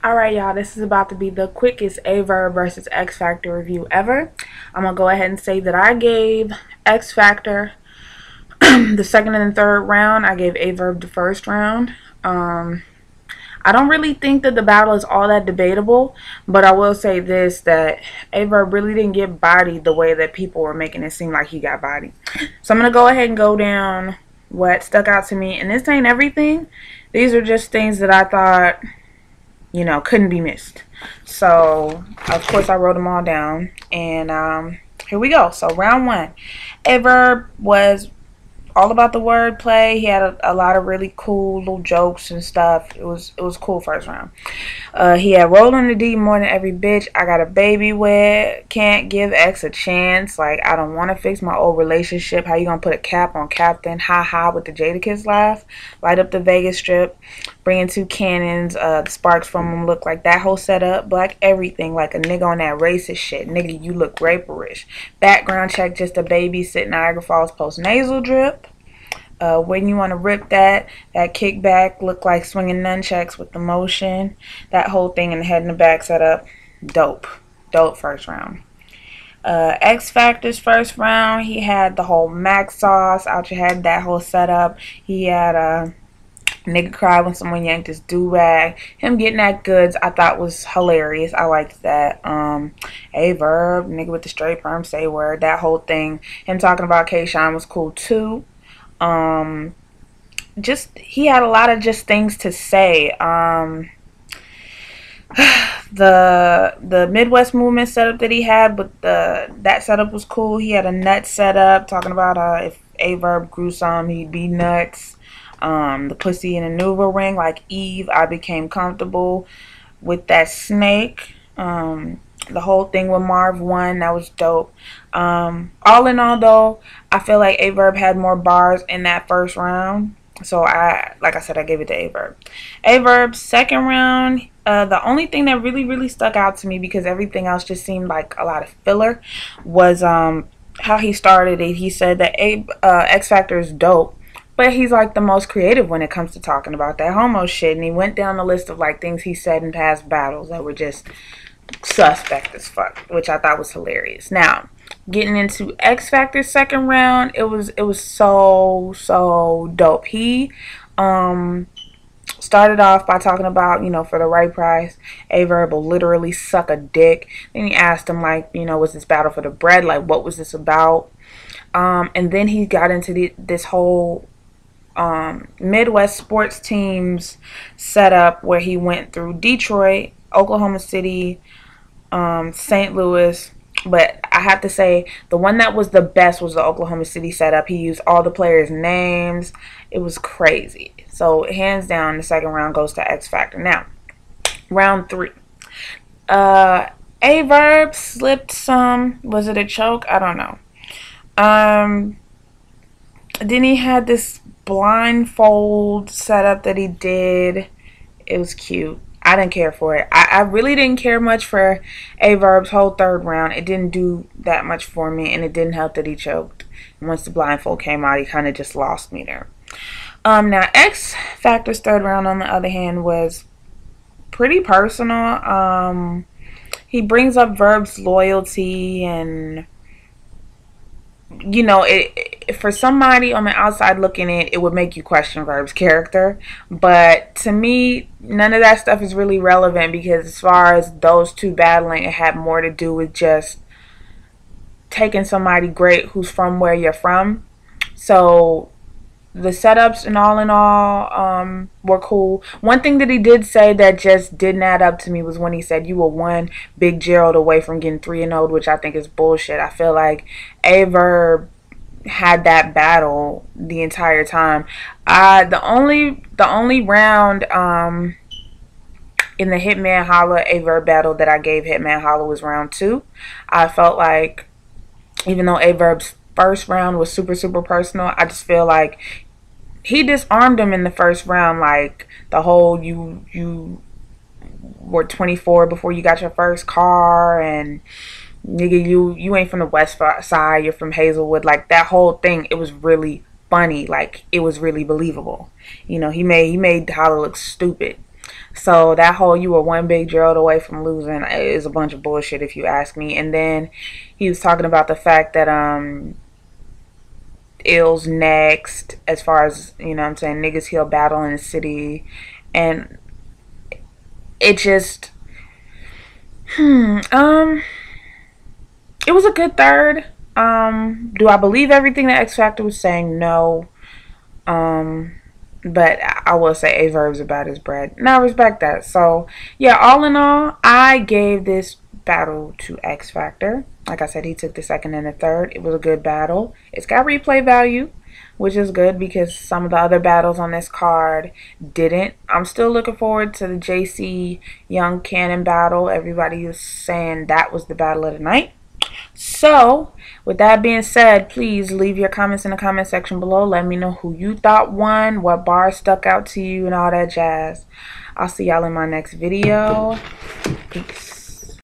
Alright, y'all, this is about to be the quickest AyeVerb versus X Factor review ever. I'm going to go ahead and say that I gave X Factor the second and the third round. I gave AyeVerb the first round. I don't really think that the battle is all that debatable, but I will say this, that AyeVerb really didn't get bodied the way that people were making it seem like he got bodied. So I'm going to go ahead and go down what stuck out to me. And this ain't everything. These are just things that I thought, you know, couldn't be missed. So, of course, I wrote them all down. And here we go. So, round one. AyeVerb was all about the wordplay. He had a lot of really cool little jokes and stuff. It was cool first round. He had rolling the D more than every bitch I got a baby with. Can't give X a chance. Like, I don't want to fix my old relationship. How you gonna put a cap on Captain? Ha ha with the Jadakiss laugh. Light up the Vegas Strip. Bringing two cannons. The sparks from them look like that whole setup. Black everything like a nigga on that racist shit. Nigga, you look raperish. Background check, just a baby sitting Niagara Falls post nasal drip. When you want to rip that kickback look like swinging nunchucks with the motion. That whole thing in the head and the back setup, dope first round. X Factor's first round, he had the whole Mac sauce out your head, that whole setup. He had a nigga cry when someone yanked his do-rag. Him getting at goods I thought was hilarious. I liked that. AyeVerb, nigga with the straight perm, say word, that whole thing. Him talking about K-Shine was cool too. Just he had a lot of just things to say. The Midwest movement setup that he had, but that setup was cool. He had a nut setup talking about if AyeVerb grew some, he'd be nuts. The pussy in a Nuva ring like Eve. I became comfortable with that snake. The whole thing with Marv 1, that was dope. All in all, though, I feel like AyeVerb had more bars in that first round. So, like I said, I gave it to AyeVerb. AyeVerb's second round, the only thing that really stuck out to me, because everything else just seemed like a lot of filler, was how he started it. He said that X Factor is dope, but he's like the most creative when it comes to talking about that homo shit. And he went down the list of like things he said in past battles that were just suspect as fuck, which I thought was hilarious. Now, getting into X Factor's second round, it was so dope. He started off by talking about, you know, for the right price, AyeVerb will literally suck a dick. Then he asked him, like, you know, was this battle for the bread? Like, what was this about? And then he got into this whole Midwest sports teams setup where he went through Detroit, Oklahoma City, St. Louis, but I have to say the one that was the best was the Oklahoma City setup. He used all the players' names. It was crazy. So hands down, the second round goes to X Factor. Now, round three. AyeVerb slipped some. Was it a choke? I don't know. Then he had this blindfold setup that he did. It was cute. I didn't care for it. I really didn't care much for AyeVerb's whole third round. It didn't do that much for me, and it didn't help that he choked. And once the blindfold came out, he kind of just lost me there. Now, X Factor's third round, on the other hand, was pretty personal. He brings up Verb's loyalty, and you know, for somebody on the outside looking in, it would make you question Verb's character. But to me, none of that stuff is really relevant, because as far as those two battling, it had more to do with just taking somebody great who's from where you're from. So the setups and all in all were cool. One thing that he did say that just didn't add up to me was when he said you were one Big Gerald away from getting 3-0, which I think is bullshit. I feel like AyeVerb had that battle the entire time. The only round in the Hitman Holla AyeVerb battle that I gave Hitman Holla was round 2. I felt like, even though AyeVerb's first round was super personal, I just feel like he disarmed him in the first round. Like the whole you were 24 before you got your first car, and nigga, you ain't from the west side, you're from Hazelwood. Like that whole thing, it was really funny. Like it was really believable. You know, he made Holla look stupid. So that whole you were one big Gerald away from losing is a bunch of bullshit if you ask me. And then he was talking about the fact that Ill's next as far as, you know what I'm saying, niggas he'll battle in the city. And it just it was a good third. Do I believe everything that X Factor was saying? No. But I will say AyeVerb's about his bread. And I respect that. So yeah, all in all, I gave this battle to X Factor. Like I said, he took the second and the third. It was a good battle. It's got replay value, which is good because some of the other battles on this card didn't. I'm still looking forward to the JC Young Cannon battle. Everybody is saying that was the battle of the night. So, with that being said, please leave your comments in the comment section below. Let me know who you thought won, what bars stuck out to you, and all that jazz. I'll see y'all in my next video. Peace.